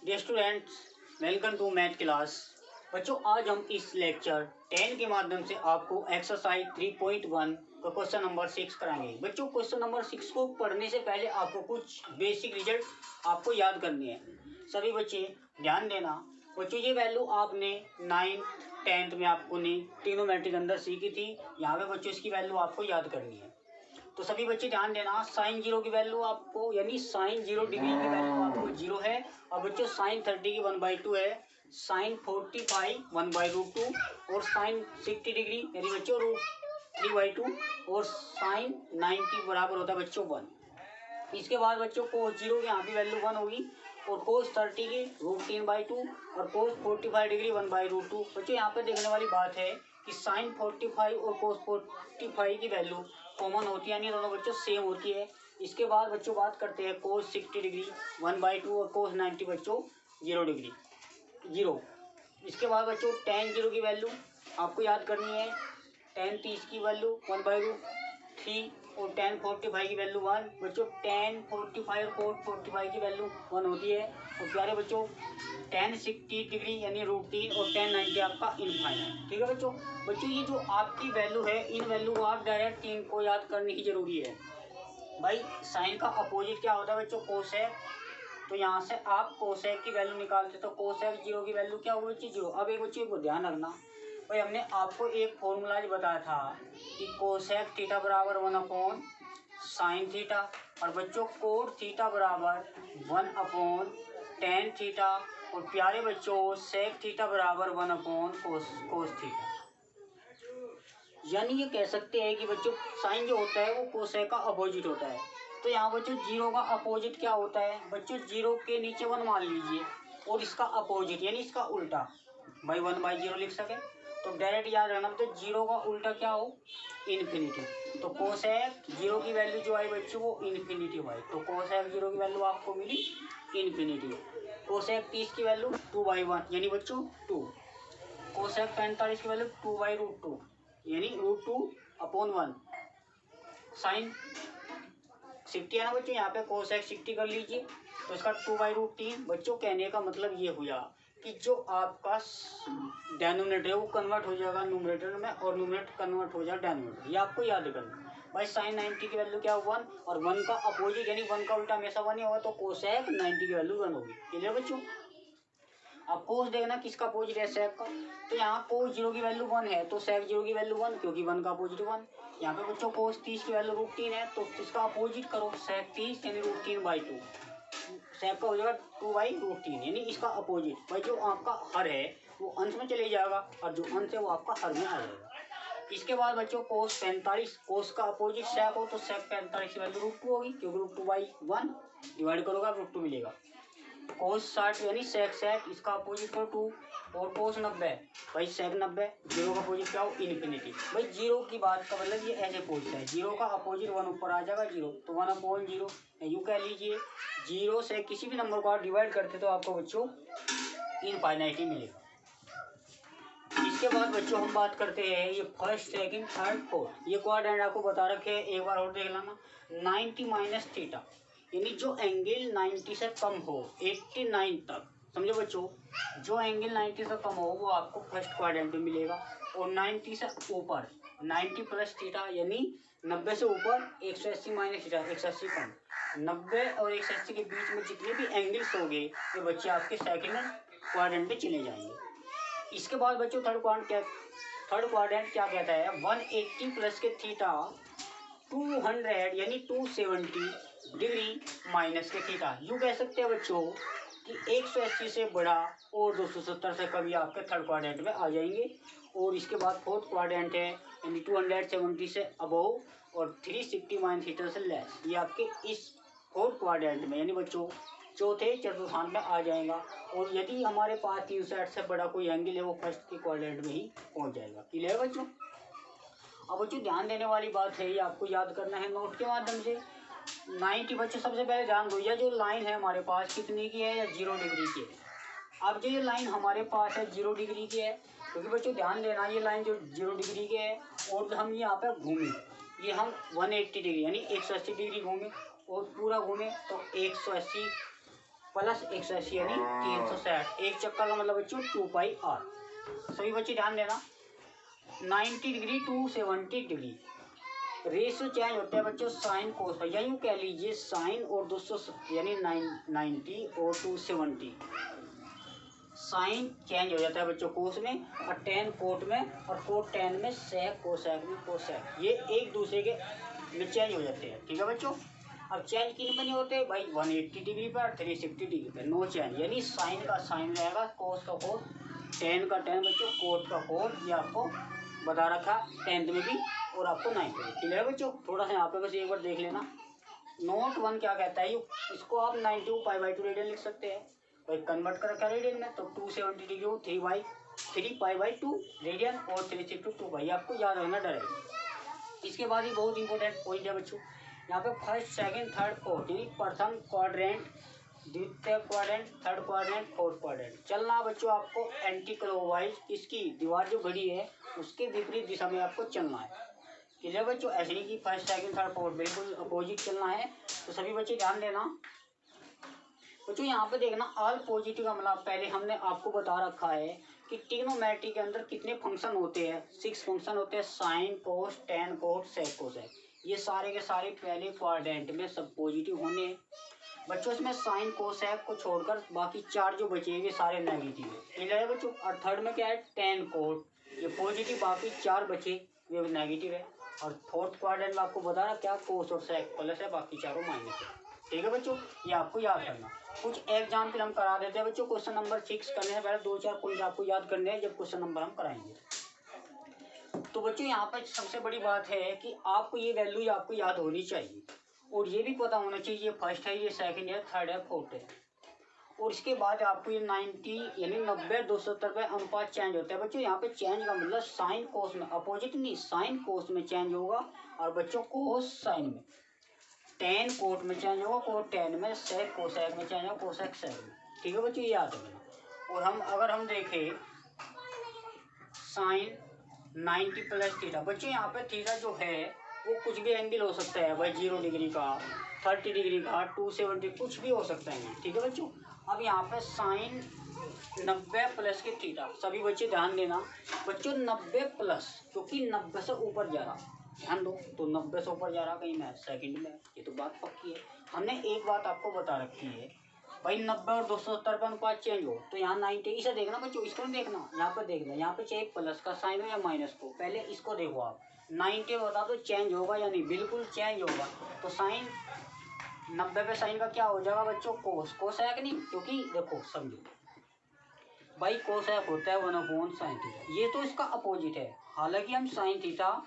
Dear students, welcome to math class. बच्चों, आज हम इस लेक्चर 10 के माध्यम से आपको एक्सरसाइज 3.1 का क्वेश्चन नंबर 6 कराएंगे। बच्चों, क्वेश्चन नंबर 6 को पढ़ने से पहले आपको कुछ बेसिक रिजल्ट आपको याद करनी है। सभी बच्चे ध्यान देना। बच्चों, ये वैल्यू आपने 9th 10th में आपको ने ट्रिग्नोमेट्री के अंदर सीखी थी। यहाँ पे बच्चों इसकी वैल्यू आपको याद करनी है। तो सभी बच्चे ध्यान देना, साइन जीरो की वैल्यू आपको यानी साइन 0 डिग्री की वैल्यू आपको 0 है। और बच्चों साइन 30 की 1/2 है, साइन 45 1/√2 और साइन 60 डिग्री यानी बच्चों √3/2 और साइन 90 बराबर होता है बच्चों 1। इसके बाद बच्चों कोस 0 की यहाँ की वैल्यू 1 होगी और कोस 30 की √3/2 और कोस 45 डिग्री 1/√2। बच्चों यहाँ पे देखने वाली बात है कि साइन 45 और कोस 45 की वैल्यू कॉमन होती है, यानी दोनों बच्चों सेम होती है। इसके बाद बच्चों बात करते हैं कोस 60 डिग्री 1/2 और कोस 90 बच्चों 0 डिग्री 0। इसके बाद बच्चों tan 0 की वैल्यू आपको याद करनी है, tan 30 की वैल्यू 1/3 और tan 45 की वैल्यू 1। बच्चों tan 45 और कोस 45 की वैल्यू 1 होती है। और प्यारे बच्चों tan 60 डिग्री यानी √3 और tan 90 आपका इनफाइनाइट। ठीक है बच्चों। बच्चों ये जो आपकी वैल्यू है, इन वैल्यू को आप डायरेक्ट इनको याद करनी ही जरूरी है। भाई साइन का अपोजिट क्या होता है बच्चों? कोसेक। तो यहाँ से आप कोसेक की वैल्यू निकालते तो कोसेक 0 की वैल्यू क्या होगी? 0। अब एक बच्चे को ध्यान रखना, भाई हमने आपको एक फॉर्मूला बताया था कि कोसेक थीटा बराबर 1/sin थीटा और बच्चों कोट थीटा बराबर 1/tan थीटा और प्यारे बच्चों सेक थीटा बराबर 1/cos थीटा। यानी ये कह सकते हैं कि बच्चों साइन जो होता है वो कोसेक का अपोजिट होता है। तो यहाँ बच्चों 0 का अपोजिट क्या होता है? बच्चों 0 के नीचे 1 मान लीजिए और इसका अपोजिट यानी इसका उल्टा भाई 1/0 लिख सके तो डायरेक्ट याद रखना। तो 0 का उल्टा क्या हो? इन्फिनिटी। तो कोसेक 0 की वैल्यू जो आई बच्चों वो इन्फिनिटी भाई। तो कोसेक 0 की वैल्यू आपको मिली इन्फिनिटी। कोसेक 30 की वैल्यू 2/1 यानी बच्चों 2। कोसेक 45 की वैल्यू 2/√2 यानी √2/1। साइन 60 है ना बच्चों, यहाँ पे कोसेक 60 कर लीजिए तो इसका 2/√3। बच्चों कहने का मतलब ये हुआ कि जो आपका डेनोमिनेटर है वो कन्वर्ट हो जाएगा न्यूमरेटर में और न्यूमरेटर कन्वर्ट हो जाएगा डेनोमिनेटर। ये आपको याद करना भाई। साइन 90 की वैल्यू क्या 1 और 1 का अपोजिट यानी 1 का उल्टा हमेशा 1 ही होगा। तो कोसेक 90 की वैल्यू 1 होगी। क्लियर बच्चों? अब कोस देखना किसका अपोजिट है? सेक का। तो यहाँ कोस 0 की वैल्यू 1 है तो सेक 0 की वैल्यू 1 क्योंकि 1 का अपोजिट 1। यहाँ पे बच्चों कोस 30 की वैल्यू √3 है तो इसका अपोजिट करो सेक 30 यानी √3/2। सेक का हो जाएगा 2/√3 यानी इसका अपोजिट। भाई जो आपका हर है वो अंश में चले जाएगा और जो अंश है वो आपका हर में आ जाएगा। इसके बाद बच्चों कोस 45, कोस का अपोजिट सेक हो तो सेक 45 की वैल्यू √2 होगी क्योंकि √2/1 डिवाइड करोगे √2 मिलेगा। कोस 60 यानी सेक इसका अपोजिट करो 2 और कोस 90 भाई सेक 90। 0 का अपोजिट क्या हो? इन्फिनिटी। भाई 0 की बात का मतलब ये ऐसे पूछता है, 0 का अपोजिट 1 ऊपर आ जाएगा 0 तो 1/0 यूँ कह लीजिए। 0 से किसी भी नंबर को आप डिवाइड करते तो आपको बच्चों इनफाइनाइटी मिलेगा। इसके बाद बच्चों हम बात करते हैं ये फर्स्ट सेकंड थर्ड फोर्थ। ये क्वाड्रेंट आपको बता रखे हैं, एक बार और देख लेना। 90 - थीटा यानी जो एंगल 90 से कम हो 89 तक, समझो बच्चों, जो एंगल 90 से कम हो वो आपको फर्स्ट क्वाड्रेंट में मिलेगा। और 90 से ऊपर 90 प्लस थीटा यानी 90 से ऊपर 180 माइनस थीटा 180 कम। 90 और 180 के बीच में जितने भी एंगल्स होंगे ये बच्चे आपके सेकंड क्वाड्रेंट में चले जाएंगे। इसके बाद बच्चों थर्ड क्वाड्रेंट क्या कहता है? 180 प्लस के थीटा 200 यानी 270 डिग्री माइनस के थीटा। यूँ कह सकते हैं बच्चों कि 180 से बड़ा और 270 से कभी आपके थर्ड क्वाड्रेंट में आ जाएंगे। और इसके बाद फोर्थ क्वाड्रेंट है यानी 270 से अबव और 360 माइनस थीटा से लेस। ये आपके इस फोर्थ क्वाड्रेंट में यानी बच्चों चौथे चतुर्थांश में आ जाएगा। और यदि हमारे पास 360 से बड़ा कोई एंगल है वो फर्स्ट के क्वाड्रेंट में ही पहुंच जाएगा। क्लियर है बच्चों? अब बच्चों ध्यान देने वाली बात है, ये आपको याद करना है नोट के माध्यम से। 90 बच्चों सबसे पहले ध्यान दो, यह जो लाइन है हमारे पास कितनी की है? या 0 डिग्री की है। अब जो ये लाइन हमारे पास है 0 डिग्री की है, क्योंकि बच्चों ध्यान देना ये लाइन जो 0 डिग्री की है और हम यहाँ पे घूमे, ये हम 180 डिग्री यानी 180 डिग्री घूमे और पूरा घूमे तो 180 प्लस 180 यानी 360। एक चक्कर का मतलब बच्चों 2πr। सभी बच्चे ध्यान देना, 90 degree to 70 degree ratio change होता है बच्चों साइन कोस का, या यूँ कह लीजिए साइन और 200 यानी 90 और 270 साइन चेंज हो जाता है बच्चों कोस में, और टेन कोट में, और कोट टेन में, सेक कोसेक में कोसेक, ये एक दूसरे के में चेंज हो जाते हैं। ठीक है बच्चों। अब चेंज किन में नहीं होते भाई, 180 डिग्री पर, 360 डिग्री पर नो चेंज, यानी साइन का साइन रहेगा, कोस का कोस, टेन का टेन बच्चों, कोट का कोट, ये आपको बता रखा 10th में भी और आपको 9th में। क्लियर है बच्चों। थोड़ा सा यहाँ पे बस एक बार देख लेना, नोट 1 क्या कहता है, इसको आप 92π/2 रेडियन लिख सकते हैं। भाई कन्वर्ट कर रखा रेडियन में, तो 270 डिग्री हो 3π/2 रेडियन और 362 आपको याद रखना डायरेक्ट। इसके बाद ही बहुत इंपॉर्टेंट पॉइंट है बच्चों, यहाँ पे फर्स्ट सेकंड थर्ड फोर्थ, यानी प्रथम क्वाड्रेंट, द्वितीय quadrant, third quadrant, fourth quadrant चलना बच्चों आपको एंटी क्लॉकवाइज, इसकी दीवार जो घड़ी है उसके विपरीत दिशा में आपको चलना है। क्लियर बच्चों। ऐसे नहीं कि फर्स्ट सेकंड थर्ड फोर्थ, बिल्कुल अपोजिट चलना है। तो सभी बच्चे ध्यान देना बच्चों, यहाँ पे देखना ऑल पॉजिटिव का मतलब पहले हमने आपको बता रखा है कि ट्रिग्नोमेट्री के अंदर कितने फंक्शन होते हैं, 6 फंक्शन होते हैं, sine cos tan cot sec cosec, ये सारे के सारे पहले क्वाड्रेंट में सब पॉजिटिव होने हैं बच्चों। इसमें साइन कोसेक को छोड़कर बाकी 4 जो बचे ये सारे नेगेटिव है। क्लियर है बच्चों। और थर्ड में क्या है, टेन कोट, ये पॉजिटिव, बाकी 4 बचे ये नेगेटिव है। और फोर्थ क्वाड्रेंट में आपको बता रहा क्या, कोस और सेक प्लस है, बाकी चारों माइनस है। ठीक है बच्चों, ये आपको याद करना। कुछ एग्जाम्पल हम करा देते हैं बच्चों, क्वेश्चन नंबर 6 करने से पहले 2-4 पॉइंट आपको याद करने हैं जब क्वेश्चन नंबर हम कराएंगे। तो बच्चों यहाँ पर सबसे बड़ी बात है कि आपको ये वैल्यूज आपको याद होनी चाहिए, और ये भी पता होना चाहिए ये फर्स्ट है, ये सेकंड है, थर्ड है, फोर्थ है। और इसके बाद आपको ये 90 यानी 90-270 पे अनुपात चेंज होता है बच्चों। यहाँ पे चेंज का मतलब साइन कोस में, अपोजिट नहीं, साइन कोस में चेंज होगा, और बच्चों कोस साइन में, टेन कोट में चेंज होगा, कोट टेन में, सेक कोसेक में चेंज होगा, कोसेक सेक में। ठीक है बच्चों, ये याद रखना। और हम अगर हम देखें साइन 90 प्लस थीटा, बच्चों यहाँ पे थीटा जो है वो कुछ भी एंगल हो सकता है भाई, 0 डिग्री का, 30 डिग्री का, 270, कुछ भी हो सकता है। ठीक है बच्चों। अब यहाँ पे साइन 90 प्लस के थीटा, सभी बच्चे ध्यान देना बच्चों, 90 प्लस, क्योंकि 90 से ऊपर जा रहा, ध्यान दो, तो 90 से ऊपर जा रहा कहीं में सेकंड में, ये तो बात पक्की है। हमने एक बात आपको बता रखी है भाई, 90 और 270 का अनुपात चेंज हो, तो यहाँ 90, इसे देखना बच्चों, इसको नहीं देखना, यहाँ पे देखना, यहाँ पे चाहे प्लस का साइन हो या माइनस को, पहले इसको देखो आप, 90 बता दो चेंज होगा या नहीं, बिल्कुल चेंज होगा। तो साइन 90 पे साइन का क्या हो जाएगा बच्चों, कोस, कोसेक नहीं, क्योंकि देखो समझो भाई कोसेक होता है 1/sin थीटा, ये तो इसका अपोजिट है। हालांकि हम साइन थीटा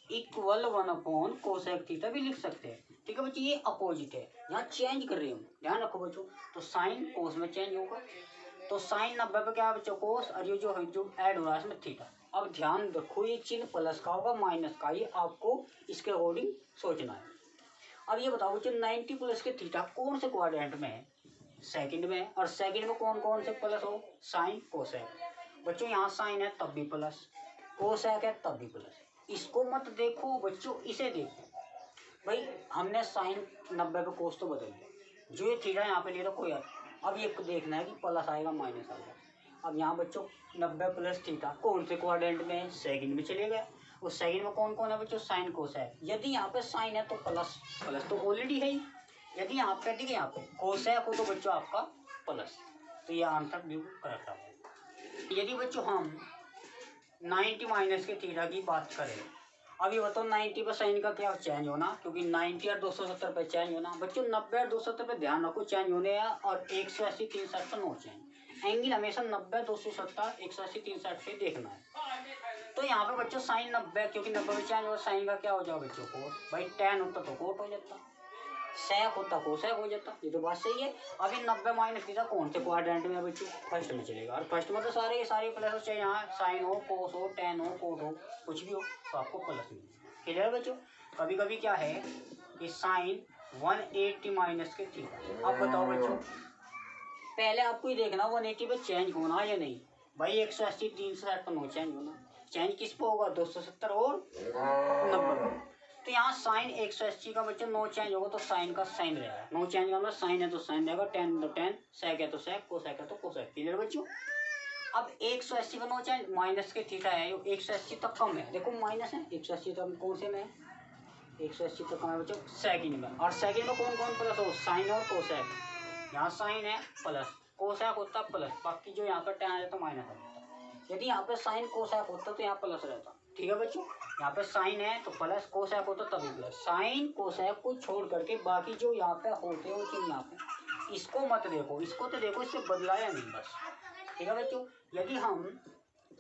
इक्वल 1/कोसेक थीटा भी लिख सकते हैं। ठीक है बच्चों, ये अपोजिट है, यहाँ चेंज कर रही हूँ, ध्यान रखो बच्चों। तो साइन कोस में चेंज होगा, तो साइन 90 पे क्या है बच्चों, कोस, और ये जो ऐड हो रहा है इसमें थीटा। अब ध्यान रखो ये चिन्ह प्लस का होगा माइनस का, ये आपको इसके अकॉर्डिंग सोचना है। अब ये बताओ बच्चों 90 प्लस के थीटा कौन से क्वाड्रेंट में है, सेकंड में, और सेकंड में कौन कौन से प्लस हो, साइन कोसेक। बच्चों यहाँ साइन है तब भी प्लस, कोसेक है तब भी प्लस, इसको मत देखो बच्चों, इसे देखो। भाई हमने साइन 90 पे कोस तो बदल दिया, जो ये थीटा यहाँ पे ले रखो यार, अब ये देखना है कि प्लस आएगा माइनस आएगा। अब यहाँ बच्चों 90 प्लस थीटा कौन से क्वाड्रेंट में, सेकंड में चले गए। उस सेकंड में कौन कौन है बच्चों, साइन कोसेक। यदि यहाँ पे साइन है तो प्लस, प्लस तो ऑलरेडी है ही। यदि यहाँ पे देखिए यहाँ पे कोसेक हो तो बच्चों आपका प्लस, तो ये आंसर बिल्कुल करेक्ट है। यदि बच्चों हम 90 माइनस के थीटा की बात करें, अब ये बताओ 90 पर साइन का क्या चेंज होना, क्योंकि 90 और 270 पे चेंज होना। बच्चों 90 और 270 पे ध्यान रखो चेंज होने हैं, और 180 360 पर नो चेंज। एंगल हमेशा 90 270 180 360 पे देखना है। तो यहाँ पे बच्चों साइन 90, क्योंकि 90 में चेंज हो, साइन का क्या हो जाएगा बच्चों, कोस। भाई टेन होता तो कोट हो जाता, सेक होता कोसेक हो जाता, ये तो बात सही है। अभी 90 माइनस थीटा कौन से क्वाड्रेंट में बच्चों, फर्स्ट में चलेगा, और फर्स्ट में तो सारे के सारे प्लस हो, चाहे यहाँ साइन हो, कोस हो, टेन हो, कोट हो, कुछ भी हो, तो आपको प्लस मिलेगा। क्लियर है बच्चों। कभी कभी क्या है कि साइन 180 माइनस के थीटा। अब बताओ बच्चों, पहले आपको ये देखना 180 पे चेंज होना या नहीं। भाई 180 360 पर नो चेंज होना, चेंज किस पे होगा, 270 और 90 पर। तो यहाँ साइन 180 का बच्चों नो चेंज होगा तो साइन का साइन रहेगा, नो चेंज का मतलब साइन है तो साइन रहेगा, टेन तो टेन, सेक है तो सेक, कोसेक है तो कोसेक। क्लियर बच्चों। अब 180 का नो चेंज, माइनस के थीटा है, 180 तक कम है, देखो माइनस है 180 तक कौन से में है, 180 तक कम है बच्चों सेकंड में। और सेकंड में कौन कौन प्लस हो, साइन और कोसेक। यहाँ साइन है प्लस, कोसेक होता प्लस, बाकी जो यहाँ पर टेन है तो माइनस होता। यदि यहाँ पे साइन कोसेक होता तो यहाँ प्लस रहता। ठीक है बच्चों, यहाँ पे साइन है तो प्लस, कोसेक होता तभी प्लस। साइन कोसेक को छोड़ करके बाकी जो यहाँ पे होते हैं वो चीज यहाँ पे, इसको मत देखो, इसको तो देखो इससे बदलाया नहीं बस। ठीक है बच्चों, यदि हम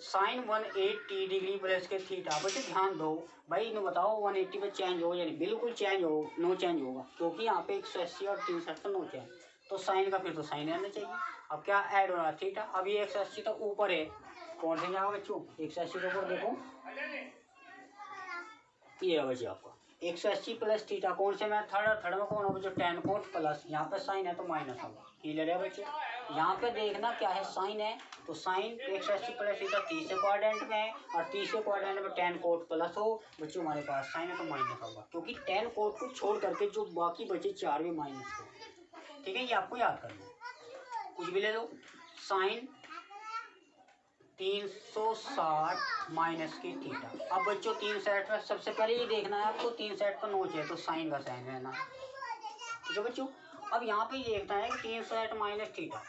साइन 180 डिग्री प्लस के थीटा, बच्चों ध्यान दो भाई, इन्हें बताओ 180 पे चेंज हो या नहीं, बिल्कुल चेंज हो, नो चेंज होगा, क्योंकि यहाँ पे 180 और 360 का नो चेंज, तो साइन का फिर तो साइन रहना चाहिए। अब क्या ऐड हो रहा है थीटा, अभी 180 तक ऊपर है, कौन से जाएगा बच्चों 180 के ऊपर, देखो ये बच्चों आपका 180 प्लस थीटा, कौन से में थर्ड, थर्ड में कौन हो बच्चों टेन कोट प्लस, यहाँ पे साइन है तो माइनस होगा। क्लियर है बच्चों। यहाँ पे देखना क्या है, साइन है तो साइन 180 प्लस थीटा तीसरे क्वाड्रेंट में है, और तीसरे क्वाड्रेंट में टेन कोट प्लस हो बच्चों हमारे पास साइन है तो माइनस होगा, क्योंकि टेन कोट को छोड़ करके जो बाकी बचे चार भी माइनस हो। ठीक है, ये आपको याद करना है, कुछ भी ले लो। साइन 360 माइनस की थीटा। अब बच्चों 360 में सबसे पहले ये देखना है आपको, 360 का नोच है तो साइन का साइन रहना। ठीक है बच्चों, अब यहाँ पे ये देखना है कि 360 माइनस थीटा,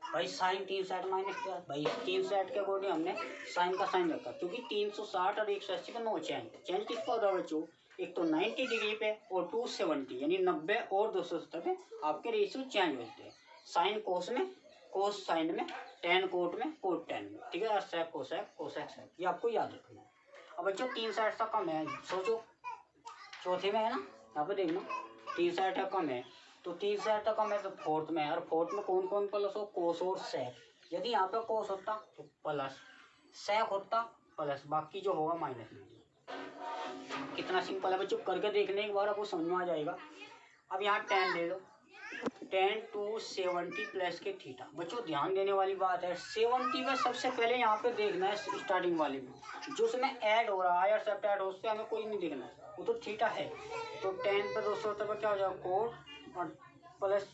भाई साइन 360 माइनस थीटा, भाई 360 के अकॉर्डिंग हमने साइन का साइन रखा, क्योंकि 360 और 180 का नो चेंज, चेंज किसका होगा बच्चों, एक तो 90 डिग्री पे और 270 यानी 90 और 270 पे आपके रेशियो चेंज होते हैं। साइन कोस में, कोस साइन में, टेन कोट में, कोट टेन में। ठीक है, सेक कोसेक, कोसेक सेक, ये आपको याद रखना है। अब बच्चों 360 तक कम है, सोचो चौथे में है ना, यहाँ पे देखना 360 तक कम है, तो 360 तक कम है तो फोर्थ में है, और फोर्थ में कौन कौन प्लस हो, कोस और सेक। यदि यहाँ पे कोस होता तो प्लस, सेक होता प्लस, बाकी जो होगा माइनस में। कितना सिंपल है बच्चों, करके देखने के बाद आपको समझ में आ जाएगा। अब यहाँ टेन ले लो, 10 to 70 प्लस के थीटा। बच्चों ध्यान देने वाली बात है, 70 में सबसे पहले यहाँ पे देखना है स्टार्टिंग वाले में, जो उसमें ऐड हो रहा है या सब ऐड हो, उस पर हमें कोई नहीं देखना है, वो तो थीटा है। तो 10 पे 270 पर क्या हो जाएगा कोट, और प्लस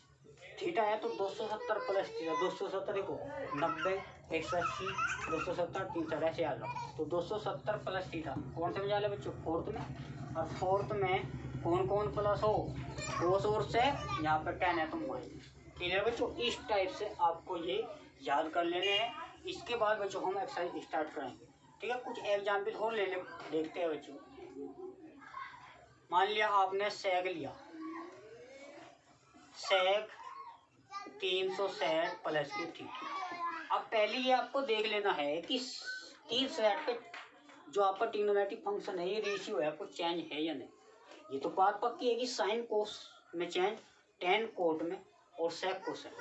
थीटा है तो 270 प्लस थीटा, 270 देखो 90 180 270 360 ऐसे याद रखो, तो 270 प्लस थीटा कौन से में जा रहा है बच्चों, फोर्थ में। और फोर्थ में कौन कौन प्लस हो, कोस और से, यहाँ पर टेन है तो माइनस। क्लियर बच्चों, इस टाइप से आपको ये याद कर लेने हैं। इसके बाद बच्चों हम एक्सरसाइज स्टार्ट करेंगे। ठीक है, कुछ एग्जाम्पल और ले देखते हैं बच्चों। मान लिया आपने सेक लिया, सेक 360 प्लस की थीटा। अब पहले ये आपको देख लेना है कि 360 पे जो आपका ट्रिग्नोमेट्रिक फंक्शन है, ये रेशियो है, आपको चेंज है या नहीं। ये तो बात पक्की है कि साइन कोस में चेंज, टेन कोट में, और सेक कोसेक।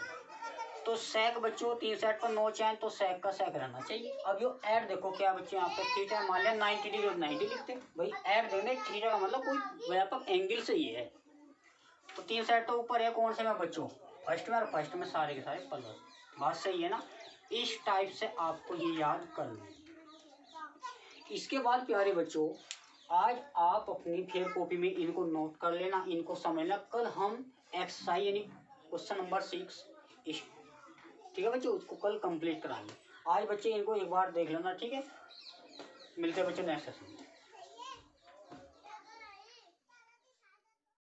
तो सेक बच्चों 360 पर नो चेंज, तो सेक का सेक रहना चाहिए। अब यो ऐड देखो क्या बच्चों, यहाँ पे थीटा मान लिया 90 डिग्री और 90 लिखते भाई, ऐड देने थीटा का मतलब कोई व्यापक एंगल से ही है। तो 360 तो ऊपर है, कौन से में बच्चों, फर्स्ट में, और फर्स्ट में सारे के सारे प्लस। बात सही है ना, इस टाइप से आपको ये याद करना है। इसके बाद प्यारे बच्चों, आज आप अपनी फिर कॉपी में इनको नोट कर लेना, इनको समझना। कल हम एक्सरसाइज यानी क्वेश्चन नंबर 6, ठीक है बच्चों, उसको कल कंप्लीट कराएंगे। आज बच्चे इनको एक बार देख लेना। ठीक है, मिलते हैं बच्चों नेक्स्ट सेशन में।